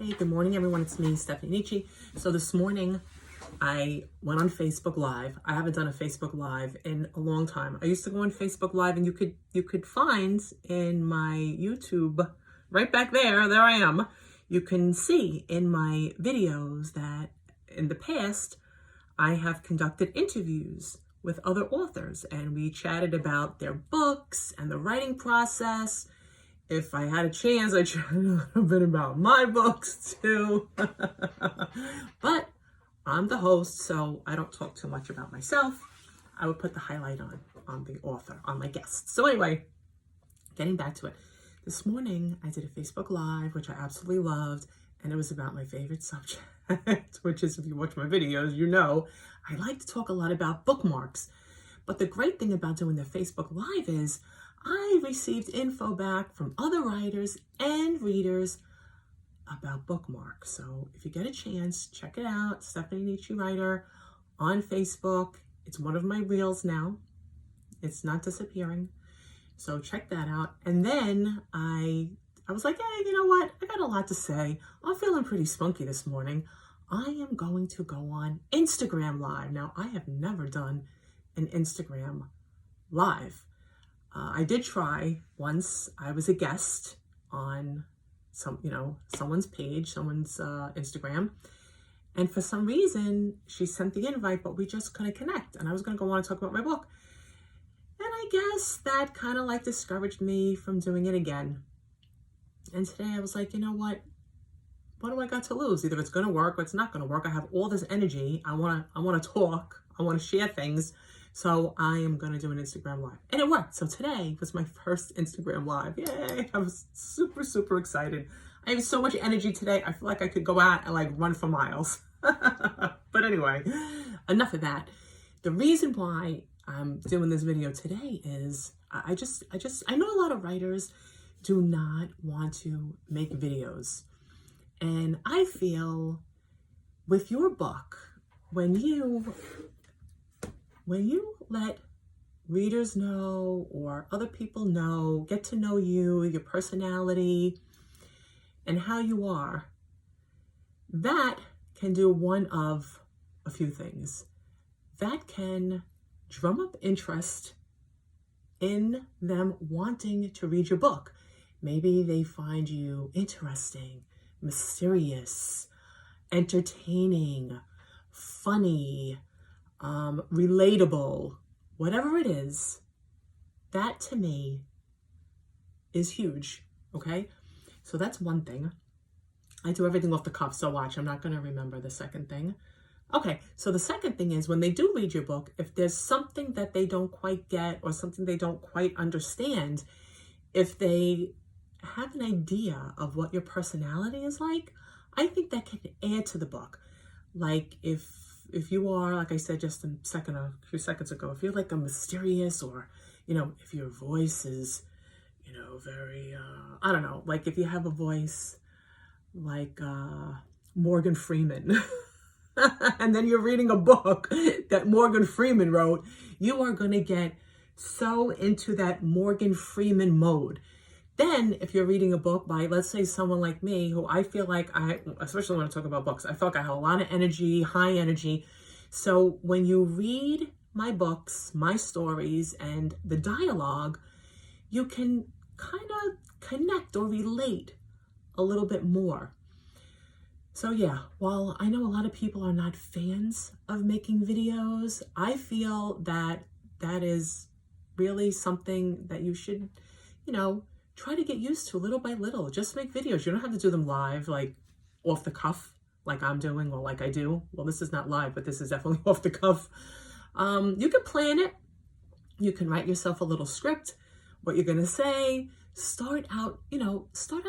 Hey, good morning, everyone. It's me, Stephanie Nietzsche. So this morning, I went on Facebook Live. I haven't done a Facebook Live in a long time. I used to go on Facebook Live, and you could find in my YouTube, right back there I am. You can see in my videos that in the past, I have conducted interviews with other authors, and we chatted about their books and the writing process. If I had a chance, I chatted a little bit about my books too. But I'm the host, so I don't talk too much about myself. I would put the highlight on the author, on my guests. So anyway, getting back to it. This morning, I did a Facebook Live, which I absolutely loved, and it was about my favorite subject, which is, if you watch my videos, you know, I like to talk a lot about bookmarks. But the great thing about doing the Facebook Live is I received info back from other writers and readers about bookmarks. So if you get a chance, check it out. Stephanie Nietzsche Writer on Facebook. It's one of my reels now. It's not disappearing. So check that out. And then I was like, hey, you know what? I got a lot to say. I'm feeling pretty spunky this morning. I am going to go on Instagram Live. Now, I have never done an Instagram Live. I did try once. I was a guest on someone's page, someone's Instagram. And for some reason, she sent the invite, but we just couldn't connect. And I was going to go on and talk about my book. And I guess that kind of like discouraged me from doing it again. And today I was like, you know what? What do I got to lose? Either it's going to work or it's not going to work. I have all this energy. I want to talk. I want to share things. So I am going to do an Instagram Live. And it worked. So today was my first Instagram Live. Yay. I was super, super excited. I have so much energy today. I feel like I could go out and like run for miles. But anyway, enough of that. The reason why I'm doing this video today is I know a lot of writers do not want to make videos. And I feel with your book, when you let readers know or other people know, get to know you, your personality, and how you are, that can do one of a few things. That can drum up interest in them wanting to read your book. Maybe they find you interesting, mysterious, entertaining, funny, relatable, whatever it is. That to me is huge. Okay, so that's one thing. I do everything off the cuff, so watch, I'm not going to remember the second thing. Okay, so the second thing is when they do read your book, if there's something that they don't quite get or something they don't quite understand, if they have an idea of what your personality is like, I think that can add to the book. Like if you are, like I said just a few seconds ago, if you're like a mysterious, or, if your voice is, very, I don't know, like if you have a voice like Morgan Freeman, and then you're reading a book that Morgan Freeman wrote, you are going to get so into that Morgan Freeman mode. Then if you're reading a book by, let's say, someone like me, who I feel like especially when I talk about books, I feel like I have a lot of energy, high energy. So when you read my books, my stories, and the dialogue, you can kind of connect or relate a little bit more. So yeah, while I know a lot of people are not fans of making videos, I feel that that is really something that you should, try to get used to little by little. Just make videos. You don't have to do them live, like off the cuff, like I'm doing, or like I do. Well, this is not live, but this is definitely off the cuff. You can plan it. You can write yourself a little script, what you're going to say. Start out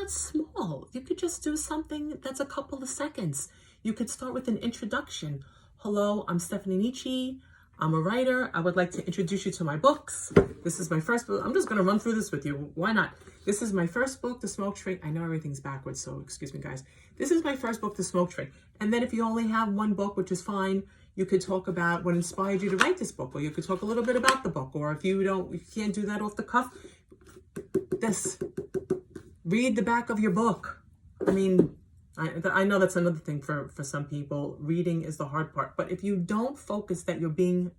small. You could just do something that's a couple of seconds. You could start with an introduction. Hello, I'm Stephanie Nietzsche. I'm a writer. I would like to introduce you to my books. This is my first book. I'm just going to run through this with you. Why not? This is my first book, The Smoke Tree. I know everything's backwards, so excuse me, guys. This is my first book, The Smoke Tree. And then if you only have one book, which is fine, you could talk about what inspired you to write this book, or you could talk a little bit about the book. Or if you can't do that off the cuff, read the back of your book. I mean, I know that's another thing for some people. Reading is the hard part. But if you don't focus that you're being,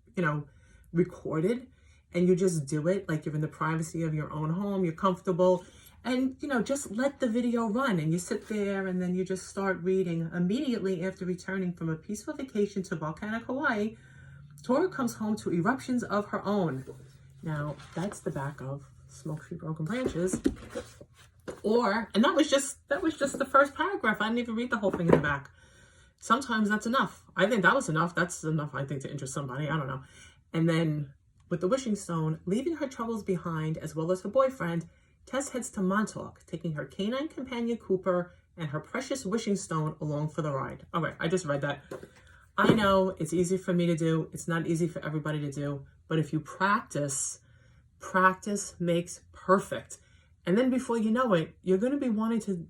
recorded, and you just do it like you're in the privacy of your own home, you're comfortable, and, just let the video run, and you sit there and then you just start reading. Immediately after returning from a peaceful vacation to volcanic Hawaii, Tora comes home to eruptions of her own. Now, that's the back of Smoke Free Broken Branches. And that was just the first paragraph. I didn't even read the whole thing in the back. Sometimes that's enough. I think that was enough. That's enough, I think, to interest somebody. I don't know. And then with the wishing stone, leaving her troubles behind as well as her boyfriend, Tess heads to Montauk, taking her canine companion Cooper and her precious wishing stone along for the ride. All right, I just read that. I know it's easy for me to do. It's not easy for everybody to do. But if you practice makes perfect. And then before you know it, you're going to be wanting to...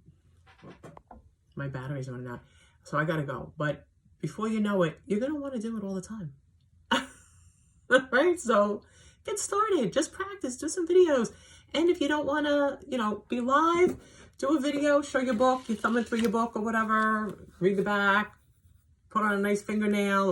My battery's running out, so I got to go. But before you know it, you're going to want to do it all the time. Right? So get started. Just practice. Do some videos. And if you don't want to, be live, do a video, show your book, you're thumbing through your book or whatever, read the back, put on a nice fingernail.